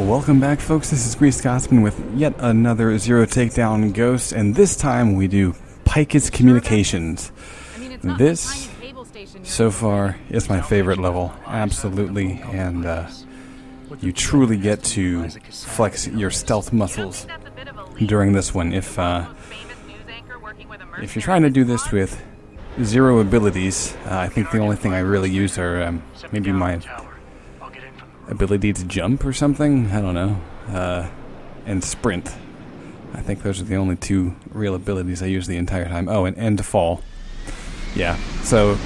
Welcome back, folks. This is Grease Scotsman with yet another Zero Takedown Ghost, and this time we do Picus Communications. This, so far, is my favorite level, absolutely, and you truly get to flex your stealth muscles during this one. If you're trying to do this with zero abilities, I think the only thing I really use are maybe my ability to jump or something, I don't know, and sprint. I think those are the only two real abilities I use the entire time. Oh, and to fall. Yeah, so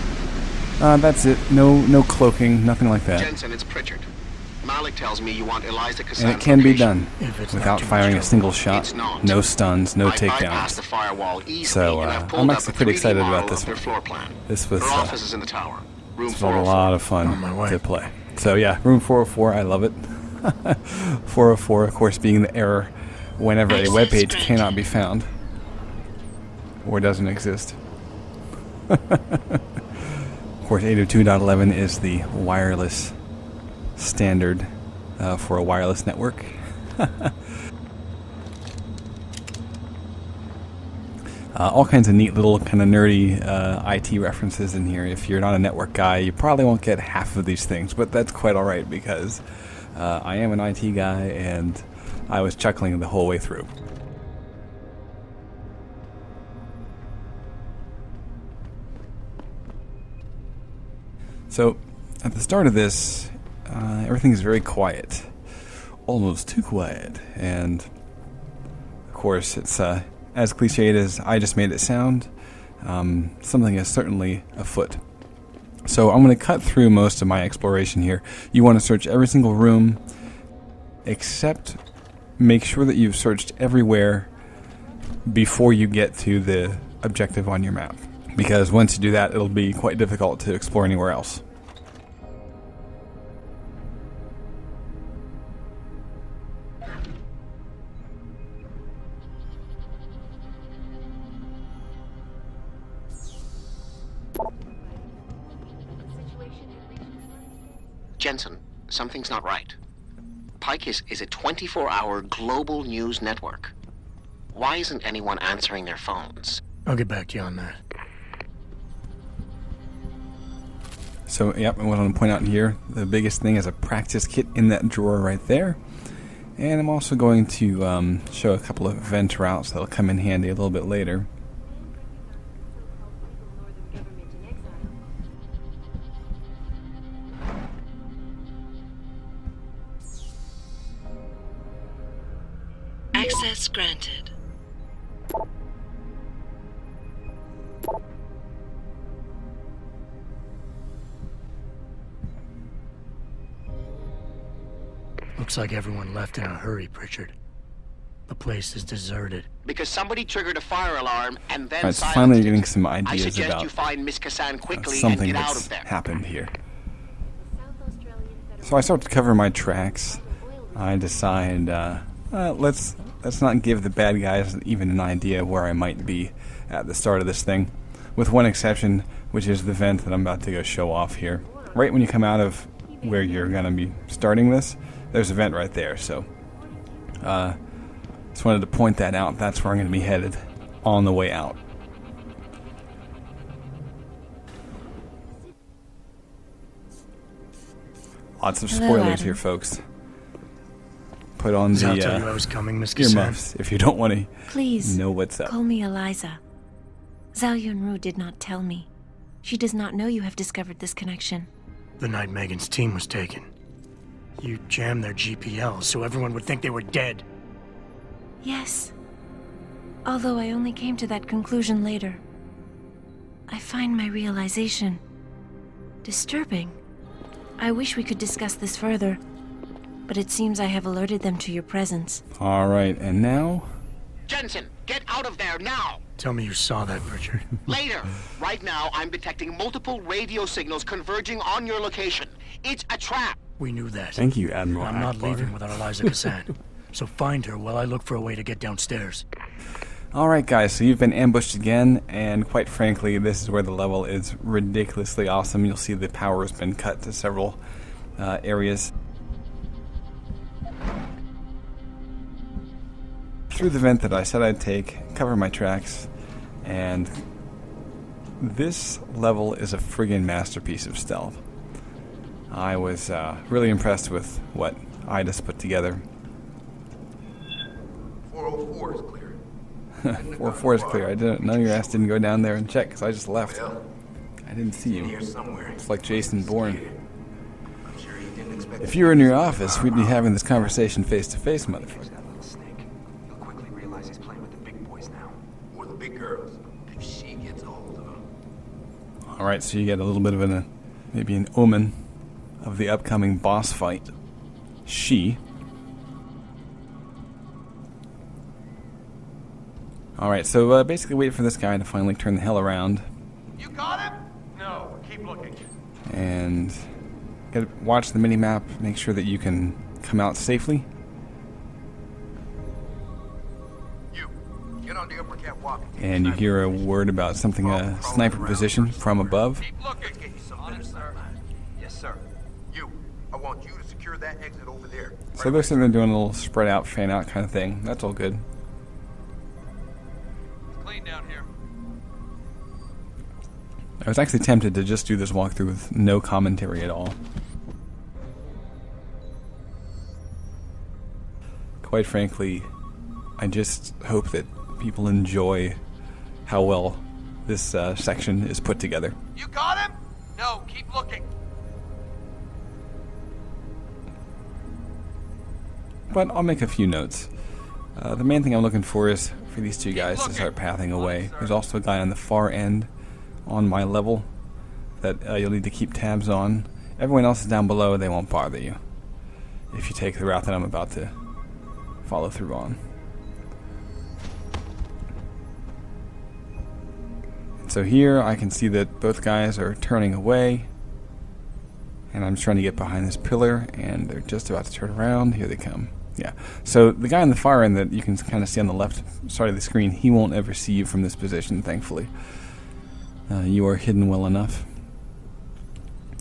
that's it. No cloaking, nothing like that. Jensen, it's Pritchard. Malik tells me you want Eliza Cassan's And it can be location. done without firing a single shot, no stuns, no takedowns. The firewall easily, So I'm actually pretty excited about this one. This was office in the tower. Room a lot of fun to play. So yeah, room 404, I love it. 404, of course, being the error whenever a web page cannot be found or doesn't exist. Of course, 802.11 is the wireless standard for a wireless network. All kinds of neat little kind of nerdy IT references in here. If you're not a network guy, you probably won't get half of these things, but that's quite alright because I am an IT guy and I was chuckling the whole way through. So, at the start of this, everything is very quiet. Almost too quiet. And, of course, it's as cliched as I just made it sound. Something is certainly afoot. So I'm going to cut through most of my exploration here. You want to search every single room, except make sure that you've searched everywhere before you get to the objective on your map. Because once you do that, it'll be quite difficult to explore anywhere else. Jensen, something's not right. Picus is a 24-hour global news network. Why isn't anyone answering their phones? I'll get back to you on that. So, yep, I want to point out here, the biggest thing is a practice kit in that drawer right there. And I'm also going to show a couple of vent routes that'll come in handy a little bit later. Access granted. Looks like everyone left in a hurry, Pritchard. The place is deserted. Because somebody triggered a fire alarm and then Alright, so finally you're getting some I ideas suggest about you find Miss Cassan quickly and something get out that's of there. happened here. So I start to cover my tracks. I decide, let's not give the bad guys even an idea of where I might be at the start of this thing. With one exception, which is the vent that I'm about to go show off here. Right when you come out of where you're going to be starting this, there's a vent right there, so just wanted to point that out. That's where I'm going to be headed on the way out. Lots of spoilers here, folks. Put on I'll tell you the I was coming, Miss Cassan. earmuffs if you don't want to Please, know what's up. call me Eliza. Zhao Yunru did not tell me. She does not know you have discovered this connection. The night Megan's team was taken, you jammed their GPL so everyone would think they were dead. Yes. Although I only came to that conclusion later. I find my realization disturbing. I wish we could discuss this further, but it seems I have alerted them to your presence. Alright, and now? Jensen, get out of there now! Tell me you saw that, Pritchard. Later. Right now, I'm detecting multiple radio signals converging on your location. It's a trap. We knew that. Thank you, Admiral I'm not Akbar. leaving without Eliza Cassan. So find her while I look for a way to get downstairs. Alright guys, so you've been ambushed again, and quite frankly, this is where the level is ridiculously awesome. You'll see the power has been cut to several areas. through the vent that I said I'd take, cover my tracks, and this level is a friggin' masterpiece of stealth. I was really impressed with what Ida's put together. 404 is clear. 404 is clear. None of your ass didn't go down there and check because I just left. Well, I didn't see in you. here somewhere. It's like Jason Bourne. I'm sure he didn't expect If you were in your office, we'd be having this conversation face to face, He's motherfucker. got a little snake. He'll quickly realize he's playing with the big boys now. or the big girls if she gets a hold of him. Alright, so you get a little bit of maybe an omen of the upcoming boss fight. She. Alright, so basically wait for this guy to finally turn the hell around. You got him? No, keep looking. And watch the mini-map, make sure that you can come out safely. You, get on the upper catwalk. And you hear a word about something, a sniper position from above. Keep looking. Get you some On it, better sir. sight. Yes, sir. You, I want you to secure that exit over there. So they're sitting there doing a little spread out, fan out kind of thing. That's all good. It's clean down here. I was actually tempted to just do this walkthrough with no commentary at all. Quite frankly, I just hope that people enjoy how well this section is put together. You got him? No, keep looking. But I'll make a few notes. The main thing I'm looking for is for these two guys to start pathing away. There's also a guy on the far end on my level that you'll need to keep tabs on. Everyone else is down below, they won't bother you if you take the route that I'm about to follow through on. And so here I can see that both guys are turning away, and I'm just trying to get behind this pillar, and they're just about to turn around. Here they come. Yeah. So the guy on the far end that you can kind of see on the left side of the screen, he won't ever see you from this position, thankfully. You are hidden well enough.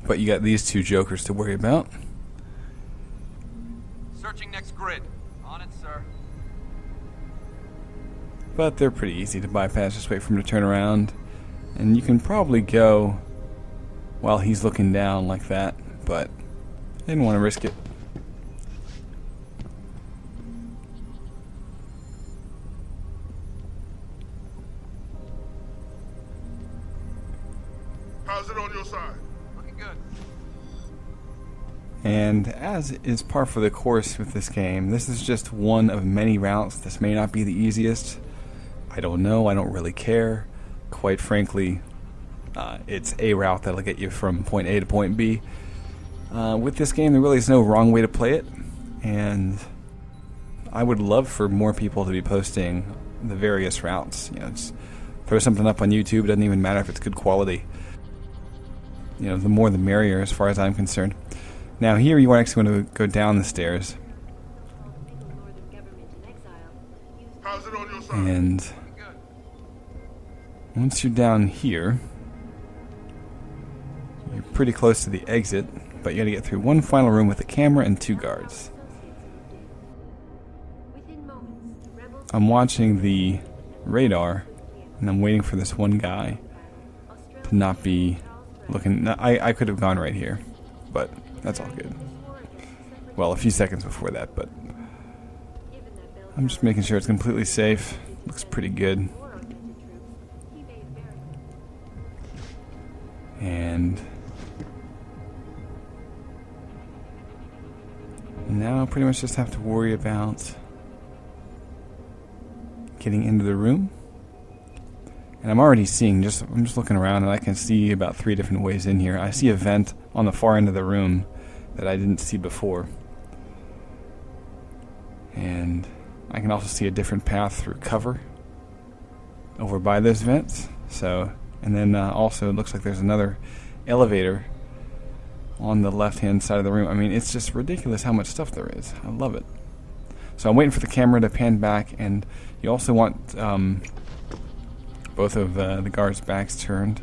But you got these two jokers to worry about. Searching next grid. On it, sir. But they're pretty easy to bypass. Just wait for him to turn around. And you can probably go while he's looking down like that. But I didn't want to risk it. How's it on your side? Looking good. And as is par for the course with this game, this is just one of many routes. This may not be the easiest. I don't know. I don't really care. Quite frankly, it's a route that'll get you from point A to point B. With this game, there really is no wrong way to play it. And I would love for more people to be posting the various routes. You know, just throw something up on YouTube. It doesn't even matter if it's good quality. You know, the more the merrier as far as I'm concerned. Now here you actually want to go down the stairs. How's it on your side? And once you're down here, you're pretty close to the exit, but you gotta get through one final room with a camera and two guards. I'm watching the radar, and I'm waiting for this one guy to not be looking. I could have gone right here, but that's all good. Well, a few seconds before that, but I'm just making sure it's completely safe. Looks pretty good. And now I pretty much just have to worry about getting into the room. And I'm already seeing, I'm just looking around, and I can see about 3 different ways in here. I see a vent on the far end of the room that I didn't see before. And I can also see a different path through cover over by those vents. So, and then also it looks like there's another elevator on the left-hand side of the room. I mean, it's just ridiculous how much stuff there is. I love it. So I'm waiting for the camera to pan back, and you also want both of the guards' backs turned.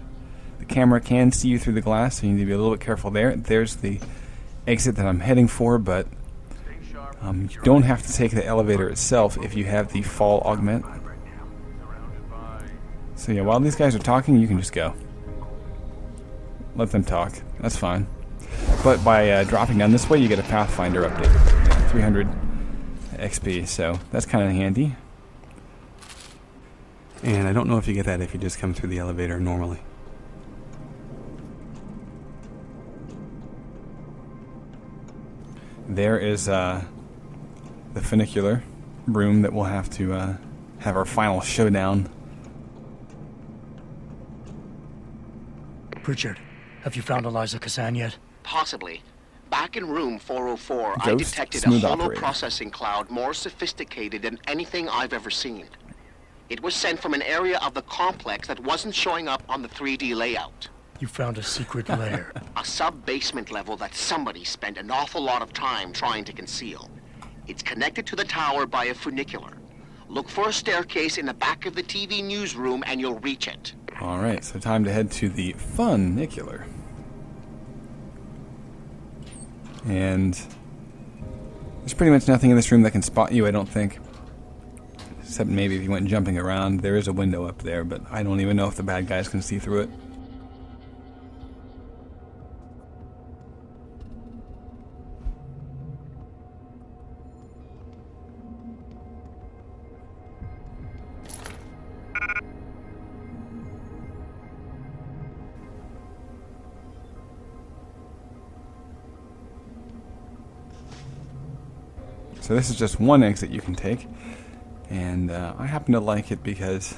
The camera can see you through the glass, so you need to be a little bit careful there. There's the exit that I'm heading for, but You don't have to take the elevator itself if you have the fall augment. So yeah, while these guys are talking, you can just go. Let them talk. That's fine. But by dropping down this way, you get a Pathfinder update. Yeah, 300 XP, so that's kind of handy. And I don't know if you get that if you just come through the elevator normally. There is the funicular room that we'll have to have our final showdown. Richard, have you found Eliza Kazan yet? Possibly. Back in room 404, I Ghost, detected a smooth holo operator. processing cloud more sophisticated than anything I've ever seen. It was sent from an area of the complex that wasn't showing up on the 3D layout. You found a secret lair. A sub-basement level that somebody spent an awful lot of time trying to conceal. It's connected to the tower by a funicular. Look for a staircase in the back of the TV newsroom and you'll reach it. Alright, so time to head to the funicular. And there's pretty much nothing in this room that can spot you, I don't think. Except maybe if you went jumping around. There is a window up there, but I don't even know if the bad guys can see through it. So this is just one exit you can take, and I happen to like it because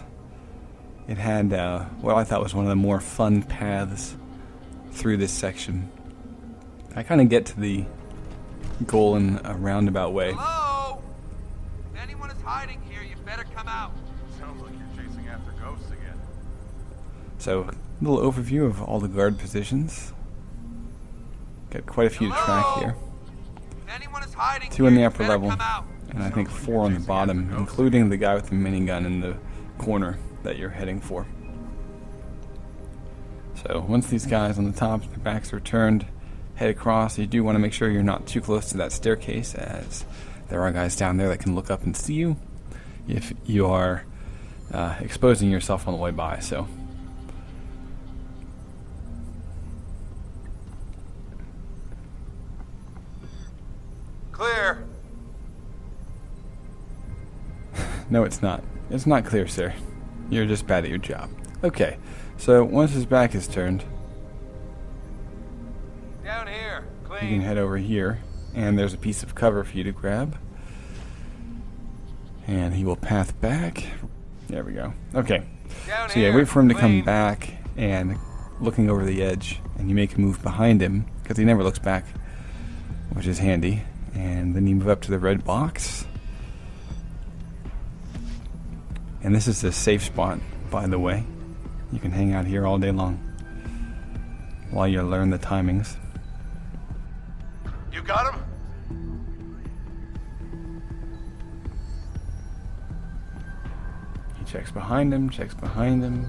it had what I thought was one of the more fun paths through this section. I kind of get to the goal in a roundabout way. Hello? If anyone is hiding here, you better come out. Sounds like you're chasing after ghosts again. So, a little overview of all the guard positions. Got quite a few to track here. If anyone is hiding 2 in the here, upper you better level, come out. and I think 4 on the bottom, including the guy with the minigun in the corner that you're heading for. So once these guys on the top, their backs are turned, head across, you do want to make sure you're not too close to that staircase, as there are guys down there that can look up and see you if you are exposing yourself on the way by. So Clear. no, it's not. It's not clear, sir. You're just bad at your job. Okay, so once his back is turned, Down here. you can Clean. head over here, and there's a piece of cover for you to grab. And he will path back. There we go. Okay, Down so yeah, here. wait for him to come Clean. back, and looking over the edge, and you make a move behind him, because he never looks back, which is handy. And then you move up to the red box. And this is the safe spot, by the way. You can hang out here all day long while you learn the timings. You got him? He checks behind him, checks behind him,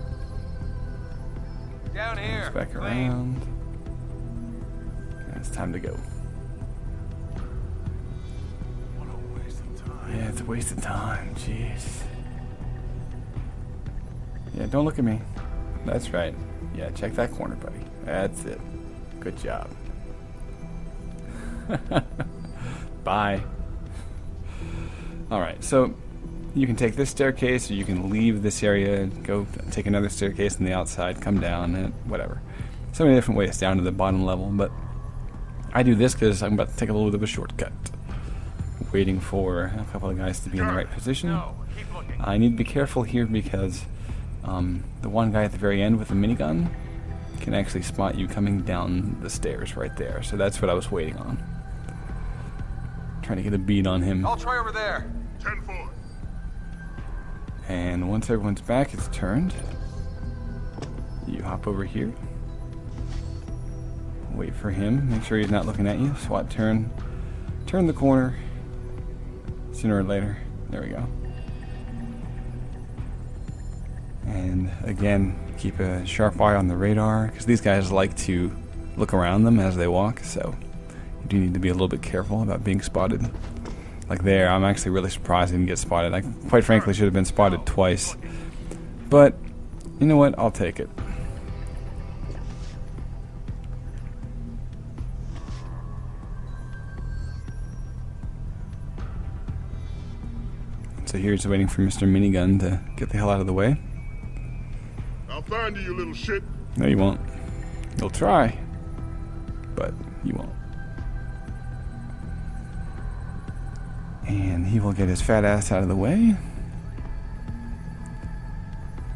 Down here. comes back Clean. around. And it's time to go. What a waste of time. Yeah, it's a waste of time, jeez. Yeah, don't look at me. That's right. Yeah, check that corner, buddy. That's it. Good job. Bye. Alright, so you can take this staircase, or you can leave this area, go take another staircase on the outside, come down, and whatever. So many different ways down to the bottom level, but I do this because I'm about to take a little bit of a shortcut. Waiting for a couple of guys to be in the right position. No, keep looking. I need to be careful here because the one guy at the very end with the minigun can actually spot you coming down the stairs right there. So that's what I was waiting on. Trying to get a bead on him. I'll try over there. 10-4. And once everyone's back, it's turned. You hop over here. Wait for him. Make sure he's not looking at you. SWAT turn. Turn the corner. Sooner or later. There we go. And again, keep a sharp eye on the radar, because these guys like to look around them as they walk, so you do need to be a little bit careful about being spotted. Like there, I'm actually really surprised I didn't get spotted. I quite frankly should have been spotted twice. But, you know what? I'll take it. So here's waiting for Mr. Minigun to get the hell out of the way. I'll find you, you little shit. No, you won't. You'll try, but you won't. And he will get his fat ass out of the way.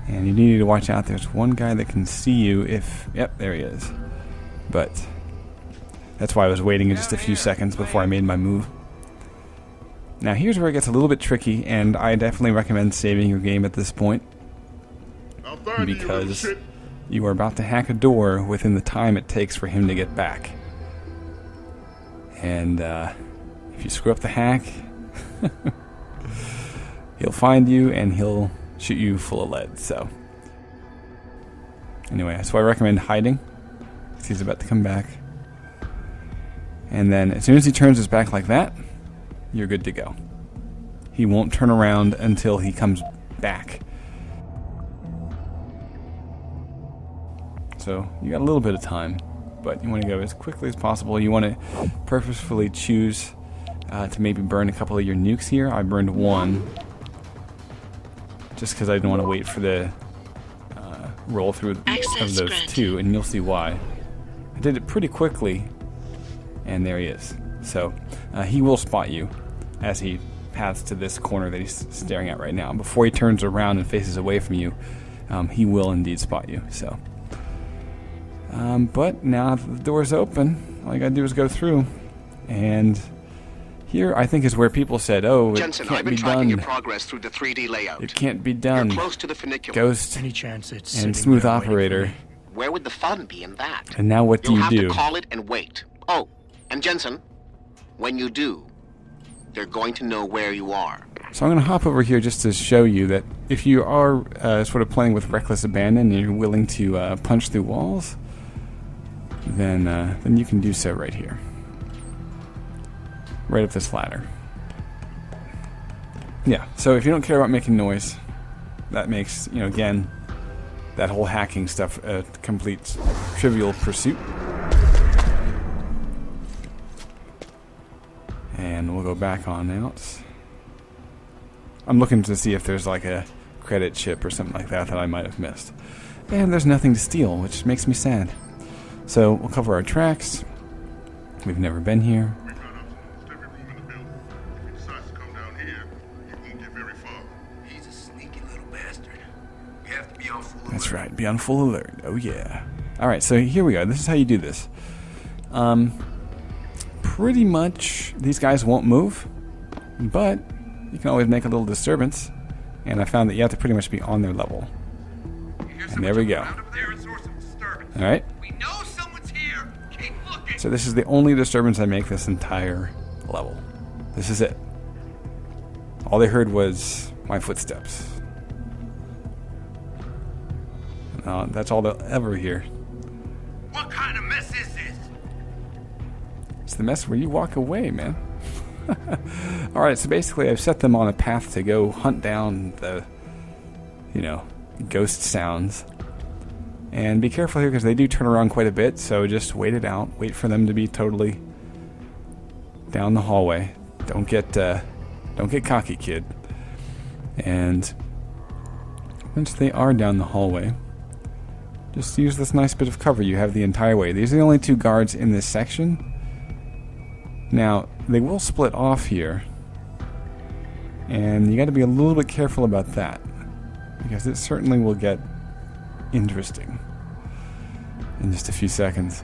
And you need to watch out. There's one guy that can see you if... Yep, there he is. But that's why I was waiting just a few seconds before I made my move. Now here's where it gets a little bit tricky, and I definitely recommend saving your game at this point, because you are about to hack a door within the time it takes for him to get back. And if you screw up the hack, he'll find you and he'll shoot you full of lead. So anyway, so I recommend hiding, because he's about to come back. And then as soon as he turns his back like that, you're good to go. He won't turn around until he comes back. So you got a little bit of time, but you want to go as quickly as possible. You want to purposefully choose to maybe burn a couple of your nukes here. I burned one, just because I didn't want to wait for the roll through of those two, and you'll see why. I did it pretty quickly, and there he is. So he will spot you as he paths to this corner that he's staring at right now. Before he turns around and faces away from you, he will indeed spot you. So, but now that the door's open, all you gotta do is go through. And here, I think, is where people said, "Oh, Jensen, it can't I've been be tracking done. your progress through the 3D layout. It can't be done." You're close to the funicular. Ghost Any chance it's and sitting Smooth there waiting for Operator. me? Where would the fun be in that? And now what do You'll you have do? to call it and wait. Oh, and Jensen, when you do, they're going to know where you are. So I'm going to hop over here just to show you that if you are sort of playing with reckless abandon and you're willing to punch through walls, then you can do so right here. Right up this ladder. Yeah, so if you don't care about making noise, that makes, you know, again, that whole hacking stuff a complete trivial pursuit. And we'll go back on out. I'm looking to see if there's like a credit chip or something like that that I might have missed. And there's nothing to steal, which makes me sad. So we'll cover our tracks. We've never been here. We got up to every room in the building. If he decides to come down here, he won't get very far. He's a sneaky little bastard. We have to be on full alert. That's right, be on full alert. Oh yeah. Alright, so here we go. This is how you do this. Pretty much these guys won't move, but you can always make a little disturbance, and I found that you have to pretty much be on their level. And there we go. Alright. We know someone's here. Keep looking. So this is the only disturbance I make this entire level. This is it. All they heard was my footsteps. That's all they'll ever hear. What kind of mess is this? It's the mess where you walk away, man. Alright, so basically I've set them on a path to go hunt down the, ghost sounds. And be careful here because they do turn around quite a bit, so just wait it out. Wait for them to be totally down the hallway. Don't get cocky, kid. And once they are down the hallway, just use this nice bit of cover you have the entire way. These are the only two guards in this section. Now, they will split off here, and you got to be a little bit careful about that, because it certainly will get interesting in just a few seconds.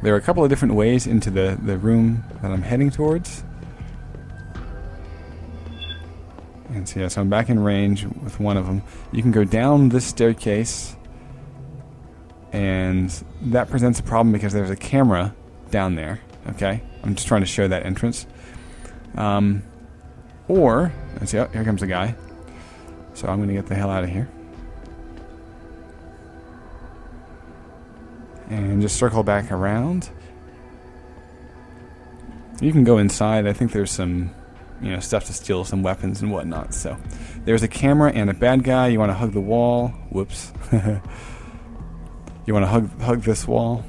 There are a couple of different ways into the room that I'm heading towards. And so, yeah, so I'm back in range with one of them. You can go down this staircase, and that presents a problem because there's a camera down there. Okay, I'm just trying to show that entrance. Or, let's see, oh, here comes a guy. So I'm going to get the hell out of here. And just circle back around. You can go inside. I think there's some, stuff to steal, some weapons and whatnot. So there's a camera and a bad guy. You want to hug the wall. Whoops. You want to hug this wall.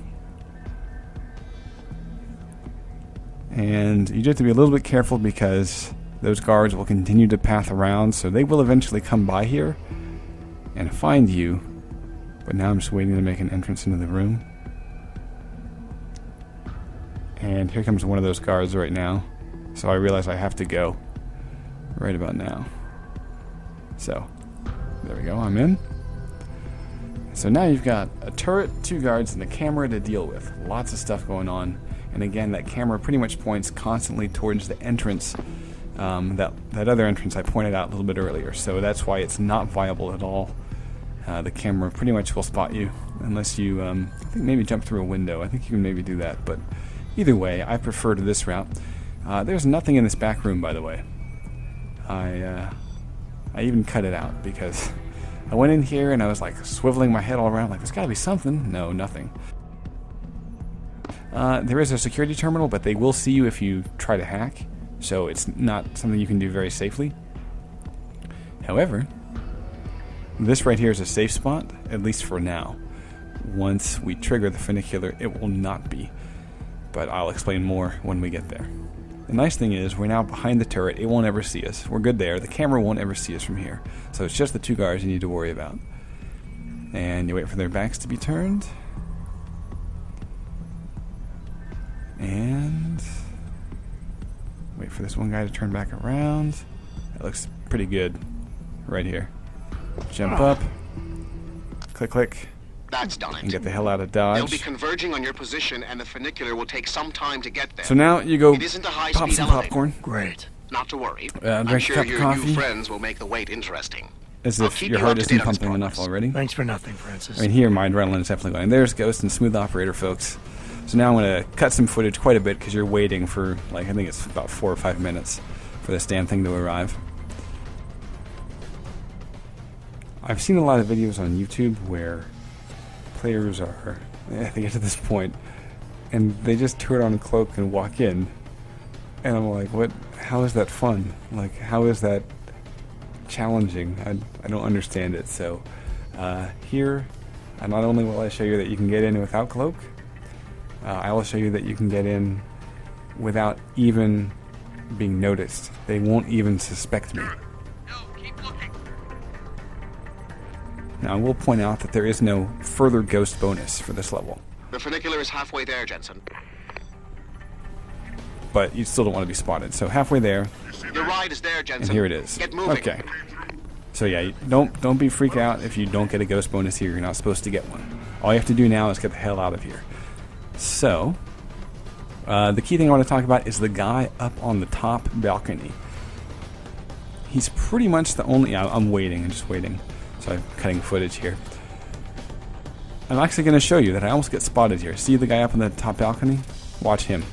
And you do have to be a little bit careful because those guards will continue to path around, so they will eventually come by here and find you. But now I'm just waiting to make an entrance into the room. And here comes one of those guards right now. So I realize I have to go right about now. So, there we go, I'm in. So now you've got a turret, 2 guards, and a camera to deal with. Lots of stuff going on. And again, that camera pretty much points constantly towards the entrance, that other entrance I pointed out a little bit earlier. So that's why it's not viable at all. The camera pretty much will spot you unless you, I think maybe jump through a window. I think you can maybe do that, but either way, I prefer to this route. There's nothing in this back room, by the way. I even cut it out because I went in here and I was like swiveling my head all around like there's got to be something. No, nothing. There is a security terminal, but they will see you if you try to hack, so it's not something you can do very safely. However, this right here is a safe spot, at least for now. Once we trigger the funicular, it will not be, but I'll explain more when we get there. The nice thing is, we're now behind the turret. It won't ever see us. We're good there. The camera won't ever see us from here. So it's just the 2 guards you need to worry about. And you wait for their backs to be turned. And wait for this one guy to turn back around. That looks pretty good right here. Jump up. Click, click. That's done it. And get the hell out of Dodge. They'll be converging on your position, and the funicular will take some time to get there. So now you go It isn't a pop high-speed some elevator. popcorn. Great. Not to worry. Drink I'm a sure cup of your coffee. new friends will make the wait interesting. As I'll if keep your you heart up to isn't date on his pumping enough progress. already. Thanks for nothing, Francis. I mean, here my adrenaline is definitely going. There's Ghost and Smooth Operator, folks. So now I'm going to cut some footage quite a bit because you're waiting for, I think it's about 4 or 5 minutes for this damn thing to arrive. I've seen a lot of videos on YouTube where players are, they get to this point and they just turn on a cloak and walk in. And I'm like, what? How is that fun? Like, how is that challenging? I don't understand it. So here, not only will I show you that you can get in without cloak, I will show you that you can get in without even being noticed. They won't even suspect me. No, keep looking. Now, I will point out that there is no further ghost bonus for this level. The funicular is halfway there, Jensen. But you still don't want to be spotted. So halfway there, Your ride is there, Jensen. and here it is. Get moving. Okay. So yeah, don't be freak out if you don't get a ghost bonus here. You're not supposed to get one. All you have to do now is get the hell out of here. So, the key thing I want to talk about is the guy up on the top balcony. He's pretty much the only... I'm waiting. I'm just waiting. So I'm cutting footage here. I'm actually going to show you that I almost get spotted here. See the guy up on the top balcony? Watch him.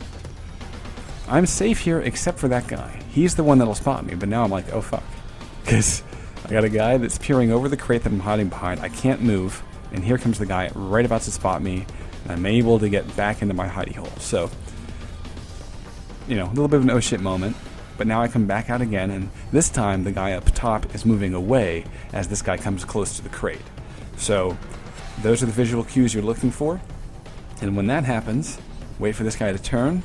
I'm safe here except for that guy. He's the one that'll spot me, but now I'm like, oh fuck. Because I got a guy that's peering over the crate that I'm hiding behind. I can't move, and here comes the guy right about to spot me, and I'm able to get back into my hidey hole. So, a little bit of an oh shit moment, but now I come back out again, and this time the guy up top is moving away as this guy comes close to the crate. So, those are the visual cues you're looking for, and when that happens, wait for this guy to turn,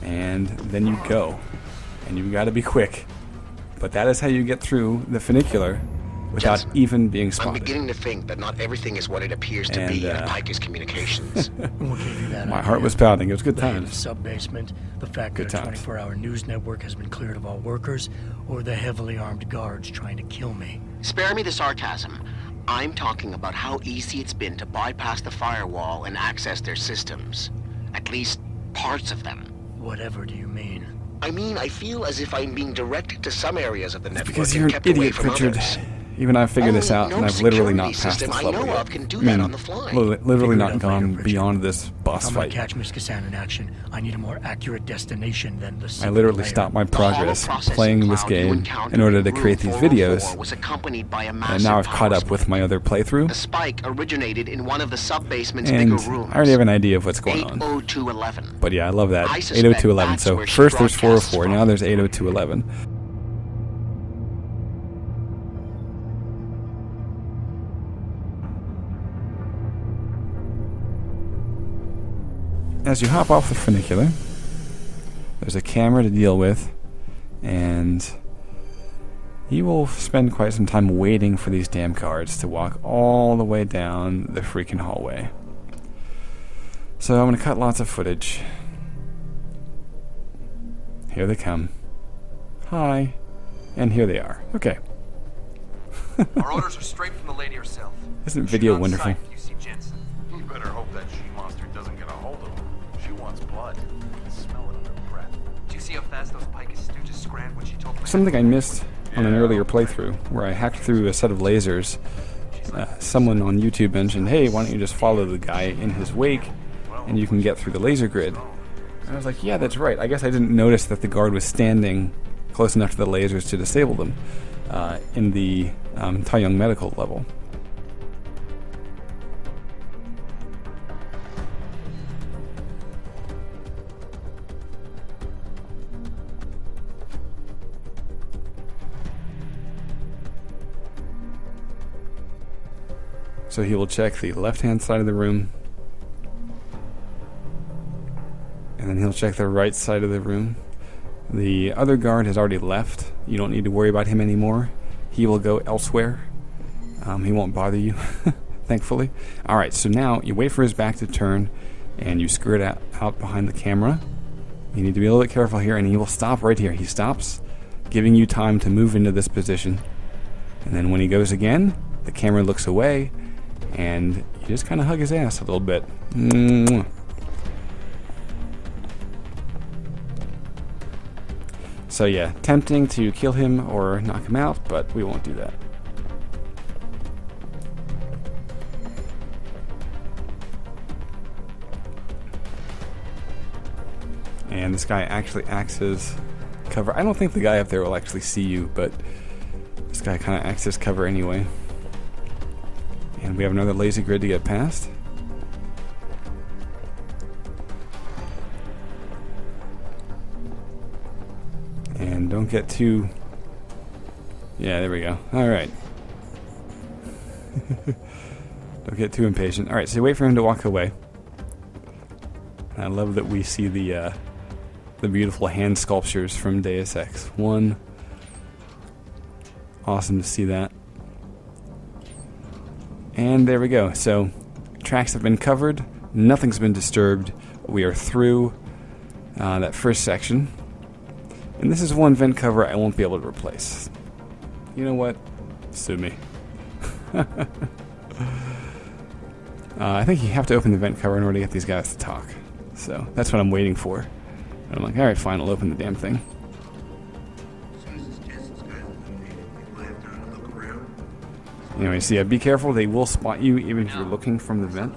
and then you go. And you've got to be quick. But that is how you get through the funicular without Jensen, even being I'm spotted. beginning to think that not everything is what it appears to And, be in Picus Communications. We'll give you that My idea. heart was pounding. It was good The hidden times. sub-basement, the fact Good that a times. 24-hour news network has been cleared of all workers, or the heavily armed guards trying to kill me. Spare me the sarcasm. I'm talking about how easy it's been to bypass the firewall and access their systems. At least, parts of them. Whatever do you mean? I mean, I feel as if I'm being directed to some areas of the network Because and you're an kept away idiot, from Pritchard. others. Even I've figured this out, No and I've literally security not passed system this I level know yet. of can do that on the fly. Literally Figure it not out gone later, Richard. beyond this boss If I'm gonna fight. catch Miss Cassandra in action, I need a more accurate destination than the I secret literally layer. stopped my The hollow progress processing playing this cloud you game encountered in order to room create these 404 videos, was accompanied by a and massive now I've caught power up with spike. my other The playthrough, spike originated in one of the sub-basement's and bigger rooms. I already have an idea of what's going on. 80211. But yeah, I love that. I suspect 80211. that's So where she first there's broadcasts 404, from. now there's 80211. As you hop off the funicular, there's a camera to deal with, and you will spend quite some time waiting for these damn guards to walk all the way down the freaking hallway. So I'm going to cut lots of footage. Here they come. Hi. And here they are. Okay. Our orders are straight from the lady herself. Isn't Shoot video on wonderful? sight if you see Jensen. You better hope that she-monster doesn't get a hold of him. She wants blood. I can smell it on her breath. Did you see how fast those Picus stooges scrammed when she told them? Something I missed on an earlier playthrough, where I hacked through a set of lasers. Someone on YouTube mentioned, hey, why don't you just follow the guy in his wake, and you can get through the laser grid. And I was like, yeah, that's right. I guess I didn't notice that the guard was standing close enough to the lasers to disable them in the Taeyong medical level. So he will check the left-hand side of the room, and then he'll check the right side of the room. The other guard has already left. You don't need to worry about him anymore. He will go elsewhere. He won't bother you, thankfully. Alright, so now you wait for his back to turn, and you skirt out behind the camera. You need to be a little bit careful here, and he will stop right here. He stops, giving you time to move into this position. And then when he goes again, the camera looks away, and you just kind of hug his ass a little bit. Mwah. So yeah, tempting to kill him or knock him out, but we won't do that. And this guy actually acts as cover. I don't think the guy up there will actually see you, but this guy kind of acts as cover anyway. And we have another laser grid to get past. And don't get too... Yeah, there we go. Alright. Don't get too impatient. Alright, so you wait for him to walk away. And I love that we see the beautiful hand sculptures from Deus Ex 1. Awesome to see that. And there we go. So, tracks have been covered. Nothing's been disturbed. We are through that first section. And this is one vent cover I won't be able to replace. You know what? Sue me. I think you have to open the vent cover in order to get these guys to talk. So, that's what I'm waiting for. And I'm like, alright, fine, I'll open the damn thing. Anyway, so yeah, be careful. They will spot you even if you're looking from the vent.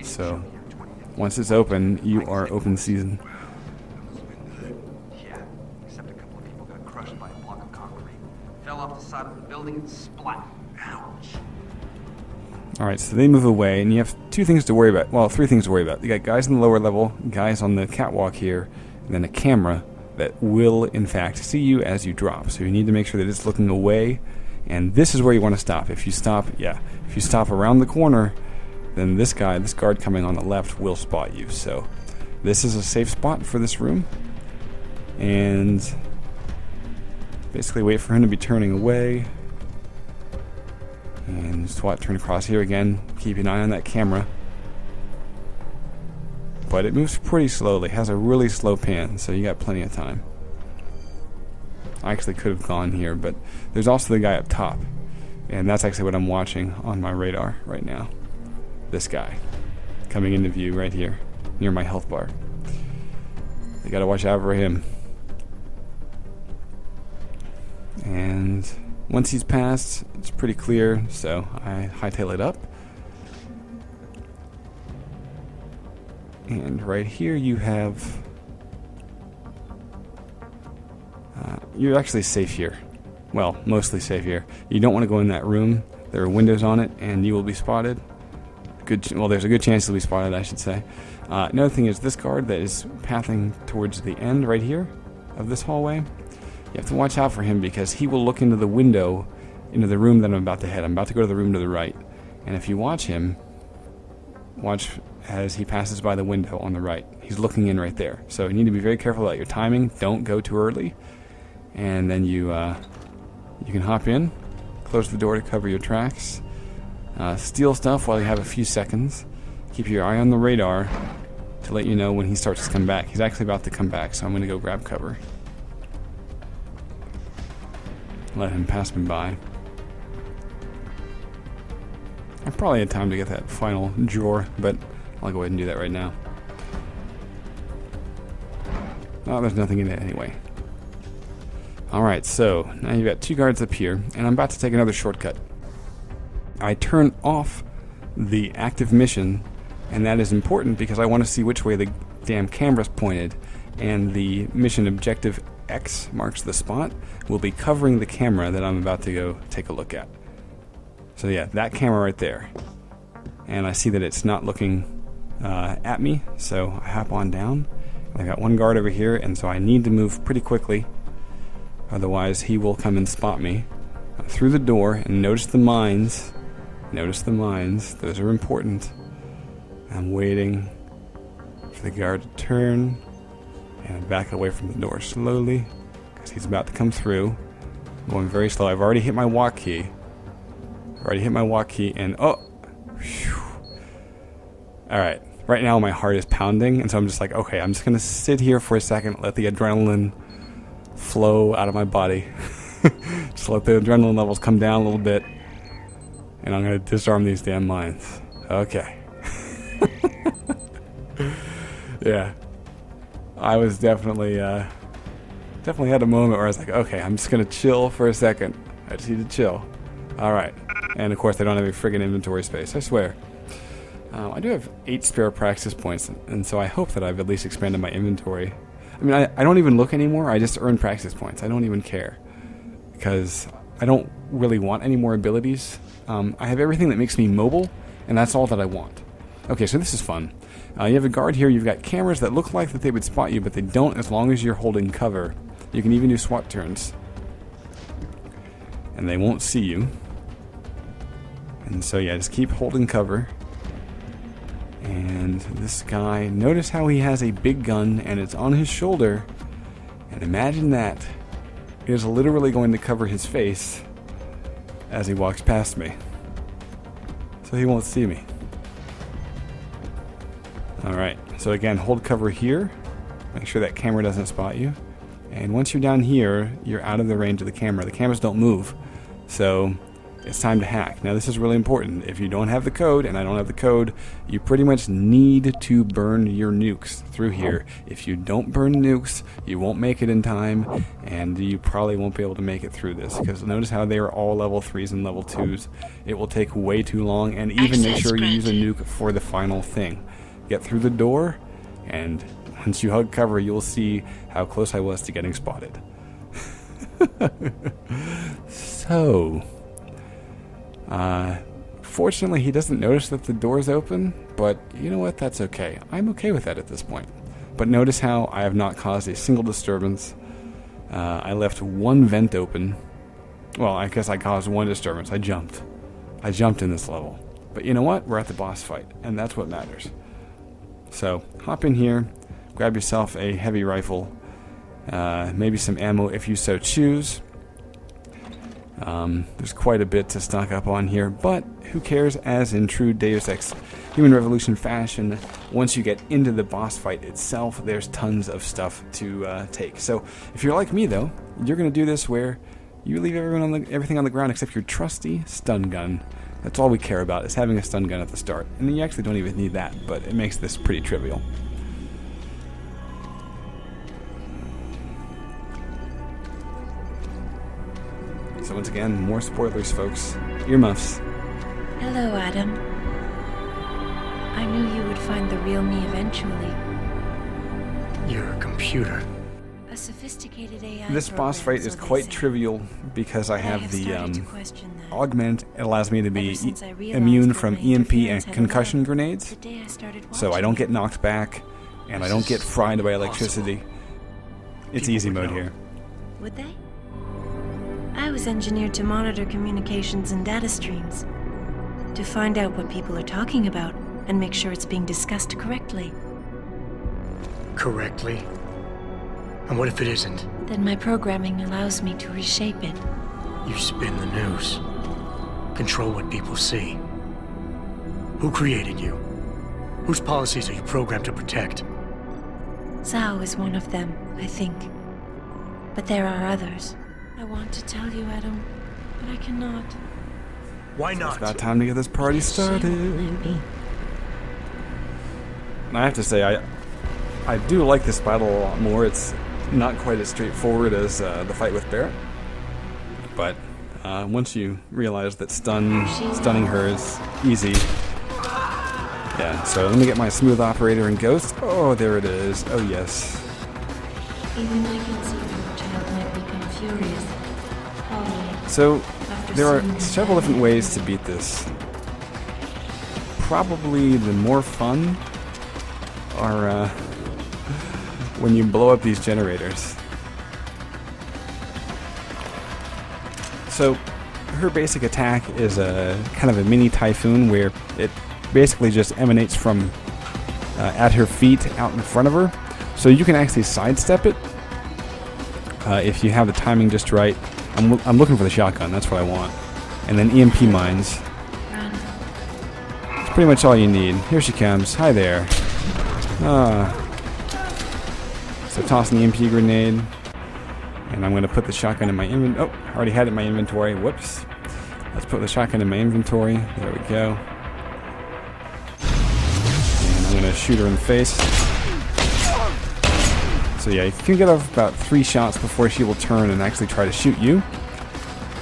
So, once it's open, you are open season. Yeah, except a couple of people got crushed by a block of concrete. Fell off the side of the building and splat. Ouch. Alright, so they move away, and you have two things to worry about. Well, three things to worry about. You got guys in the lower level, guys on the catwalk here, and then a camera that will, in fact, see you as you drop. So you need to make sure that it's looking away. And this is where you want to stop. If you stop, if you stop around the corner, then this guard coming on the left will spot you. So this is a safe spot for this room. And basically wait for him to be turning away. And just watch turn across here again. Keep an eye on that camera. But it moves pretty slowly. It has a really slow pan, so you got plenty of time. I actually could have gone here, but there's also the guy up top. And that's actually what I'm watching on my radar right now. This guy. Coming into view right here, near my health bar. You gotta watch out for him. And Once he's passed, it's pretty clear, so I hightail it up. And right here you have... you're actually safe here. Well, mostly safe here. You don't want to go in that room. There are windows on it, and you will be spotted. Well, there's a good chance you'll be spotted, I should say. Another thing is this guard that is pathing towards the end right here of this hallway. You have to watch out for him because he will look into the window, into the room that I'm about to head. I'm about to go to the room to the right. And if you watch him, watch as he passes by the window on the right. He's looking in right there. So you need to be very careful about your timing. Don't go too early. And then you can hop in, close the door to cover your tracks, steal stuff while you have a few seconds. Keep your eye on the radar to let you know when he starts to come back. He's actually about to come back, so I'm going to go grab cover. Let him pass me by. I probably had time to get that final drawer, but I'll go ahead and do that right now. Oh, there's nothing in it anyway. Alright, so now you've got 2 guards up here, and I'm about to take another shortcut. I turn off the active mission, and that is important because I want to see which way the damn camera's pointed, and the mission objective X marks the spot, will be covering the camera that I'm about to go take a look at. So yeah, that camera right there. And I see that it's not looking at me, so I hop on down. I got 1 guard over here, and so I need to move pretty quickly. Otherwise, he will come and spot me. Through the door, and notice the mines. Notice the mines. Those are important. I'm waiting for the guard to turn and back away from the door slowly because he's about to come through. I'm going very slow. I've already hit my walk key. And oh! Whew. Alright. Right now my heart is pounding, and so I'm just like, okay, I'm just going to sit here for a second, let the adrenaline flow out of my body. Just let the adrenaline levels come down a little bit, and I'm going to disarm these damn mines. Okay. Yeah. I was definitely had a moment where I was like, okay, I'm just going to chill for a second. I just need to chill. Alright. And of course, I don't have any friggin' inventory space, I swear. I do have 8 spare practice points, and so I hope that I've at least expanded my inventory. I mean, I don't even look anymore. I just earn practice points. I don't even care because I don't really want any more abilities. I have everything that makes me mobile, and that's all that I want. Okay, so this is fun. You have a guard here. You've got cameras that look like that they would spot you, but they don't as long as you're holding cover. You can even do SWAT turns, and they won't see you. And so, yeah, just keep holding cover. And this guy, notice how he has a big gun and it's on his shoulder. And imagine that. It is literally going to cover his face as he walks past me. So he won't see me. Alright, so again, hold cover here. Make sure that camera doesn't spot you. And once you're down here, you're out of the range of the camera. The cameras don't move. So it's time to hack. Now this is really important. If you don't have the code, and I don't have the code, you pretty much need to burn your nukes through here. If you don't burn nukes, you won't make it in time, and you probably won't be able to make it through this, because notice how they are all level 3s and level 2s. It will take way too long, and even make sure you use a nuke for the final thing. Get through the door, and once you hug cover, you'll see how close I was to getting spotted. So... fortunately he doesn't notice that the door's open, but you know what, that's okay. I'm okay with that at this point. But notice how I have not caused a single disturbance. I left 1 vent open. Well, I guess I caused 1 disturbance. I jumped in this level. But you know what, we're at the boss fight, and that's what matters. So, hop in here, grab yourself a heavy rifle, maybe some ammo if you so choose. There's quite a bit to stock up on here, but who cares, as in true Deus Ex Human Revolution fashion, once you get into the boss fight itself, there's tons of stuff to take. So if you're like me, though, you're going to do this where you leave everything on the ground except your trusty stun gun. That's all we care about, is having a stun gun at the start. And you actually don't even need that, but it makes this pretty trivial. So once again, more spoilers, folks. Earmuffs. Hello, Adam. I knew you would find the real me eventually. You're a computer. A sophisticated AI. This boss fight is quite trivial because I have the augment. It allows me to be immune from EMP and concussion grenades, so I don't get knocked back and I don't get fried by electricity. It's easy mode here. Would they? I was engineered to monitor communications and data streams, to find out what people are talking about and make sure it's being discussed correctly. Correctly? And what if it isn't? Then my programming allows me to reshape it. You spin the news. Control what people see. Who created you? Whose policies are you programmed to protect? Zhao is one of them, I think. But there are others. I want to tell you, Adam, but I cannot. Why It's not? about time to get this party started. And I have to say, I do like this battle a lot more. It's not quite as straightforward as the fight with Barrett. But once you realize that stunning her is easy. Yeah, so let me get my smooth operator and ghost. Oh, there it is. Oh, yes. Even I can see how a child might become furious. So, there are several different ways to beat this. Probably the more fun are when you blow up these generators. So, her basic attack is a kind of a mini typhoon where it basically just emanates from at her feet out in front of her. So you can actually sidestep it if you have the timing just right. I'm looking for the shotgun, that's what I want. And then EMP mines. It's pretty much all you need. Here she comes. Hi there. So toss an EMP grenade. And I'm going to put the shotgun in my inventory. Oh, I already had it in my inventory. Whoops. Let's put the shotgun in my inventory. There we go. And I'm going to shoot her in the face. So yeah, you can get off about 3 shots before she will turn and actually try to shoot you.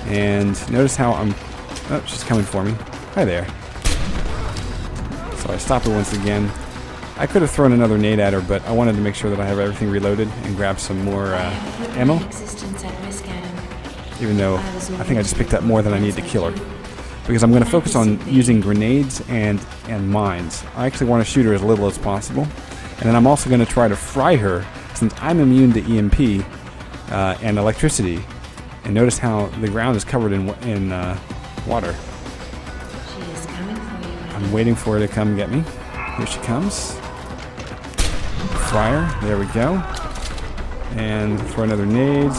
And notice how oh, she's coming for me. Hi there. So I stop her once again. I could have thrown another nade at her, but I wanted to make sure that I have everything reloaded and grab some more ammo. Even though I think I just picked up more than I need to kill her. Because I'm going to focus on using grenades and mines. I actually want to shoot her as little as possible. And then I'm also going to try to fry her, since I'm immune to EMP and electricity. And notice how the ground is covered in water. She is coming for you. I'm waiting for her to come get me. Here she comes. Fry her. There we go. And throw another nade.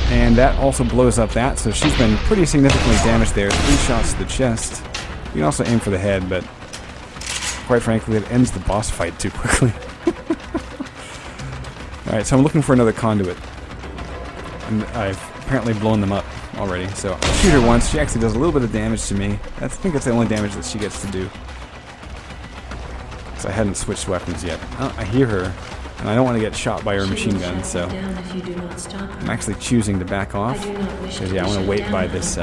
And that also blows up that, so she's been pretty significantly damaged there. 3 shots to the chest. You can also aim for the head, but quite frankly, it ends the boss fight too quickly. Alright, so I'm looking for another conduit. And I've apparently blown them up already, so I'll shoot her once. She actually does a little bit of damage to me. I think that's the only damage that she gets to do. Because I hadn't switched weapons yet. Oh, I hear her, and I don't want to get shot by her machine gun, so I'm actually choosing to back off. Because yeah, I want to wait by this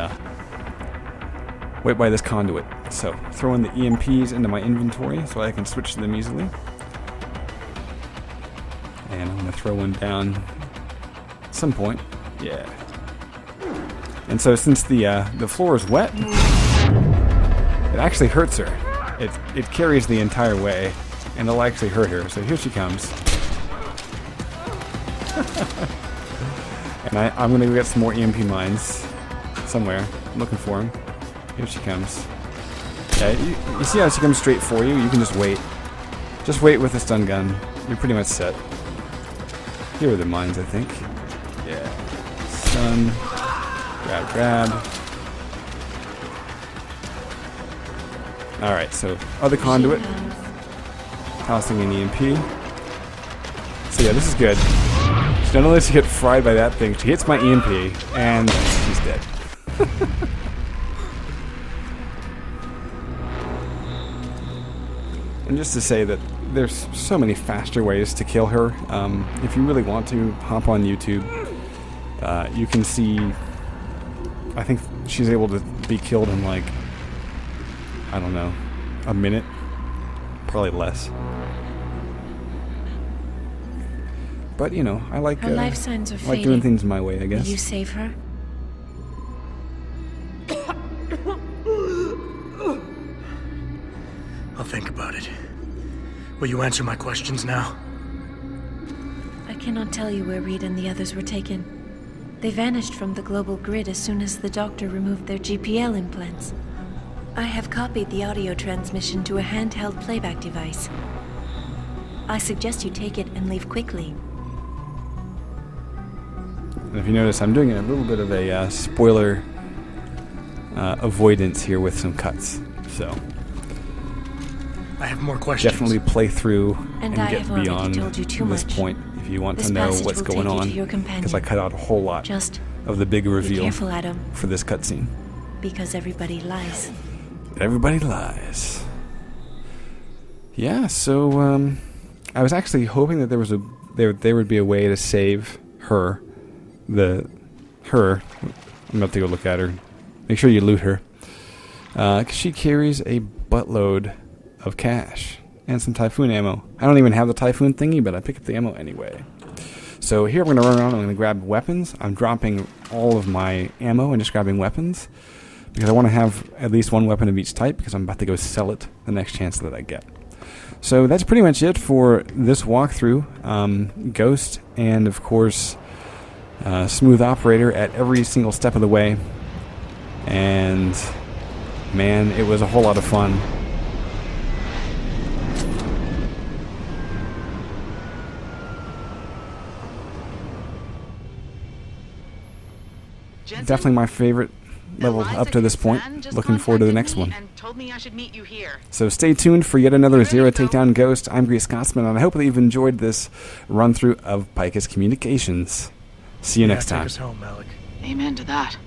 conduit. So throw in the EMPs into my inventory so I can switch to them easily. And I'm going to throw one down at some point. Yeah. And so since the floor is wet, it actually hurts her. It carries the entire way, and it'll actually hurt her. So here she comes. And I'm going to go get some more EMP mines somewhere. I'm looking for them. Here she comes. Yeah, you see how she comes straight for you? You can just wait. Just wait with the stun gun. You're pretty much set. Here are the mines, I think. Yeah. Stun. Grab. Alright, so other conduit. Tossing an EMP. So yeah, this is good. She not only does she get fried by that thing, she hits my EMP, and she's dead. And just to say that there's so many faster ways to kill her. If you really want to, hop on YouTube. You can see, I think she's able to be killed in like, I don't know, a minute, probably less. But you know, I like her life signs are fading. doing things my way, I guess. Will you save her? I'll think about it. Will you answer my questions now? I cannot tell you where Reed and the others were taken. They vanished from the global grid as soon as the doctor removed their GPL implants. I have copied the audio transmission to a handheld playback device. I suggest you take it and leave quickly. And if you notice, I'm doing a little bit of a spoiler avoidance here with some cuts. So I have more questions. definitely play through and I get have already beyond told you too this much. point if you want This to know passage what's will going take you on. to your companion. Because I cut out a whole lot Just of the big be reveal careful, Adam, for this cutscene. because everybody lies. Everybody lies. Yeah, so I was actually hoping that there would be a way to save her. I'm about to go look at her. Make sure you loot her. 'Cause she carries a buttload of cash and some Typhoon ammo. I don't even have the Typhoon thingy, but I pick up the ammo anyway. So here I'm going to run around. I'm going to grab weapons. I'm dropping all of my ammo and just grabbing weapons because I want to have at least one weapon of each type because I'm about to go sell it the next chance that I get. So that's pretty much it for this walkthrough. Ghost and, of course, smooth operator at every single step of the way. And, man, it was a whole lot of fun. Definitely my favorite level up to this point. Looking forward to the next one. So stay tuned for yet another Zero Takedown Ghost. I'm Grease Scotsman, and I hope that you've enjoyed this run-through of Picus Communications. See you next time. Take us home, Malik. Amen to that.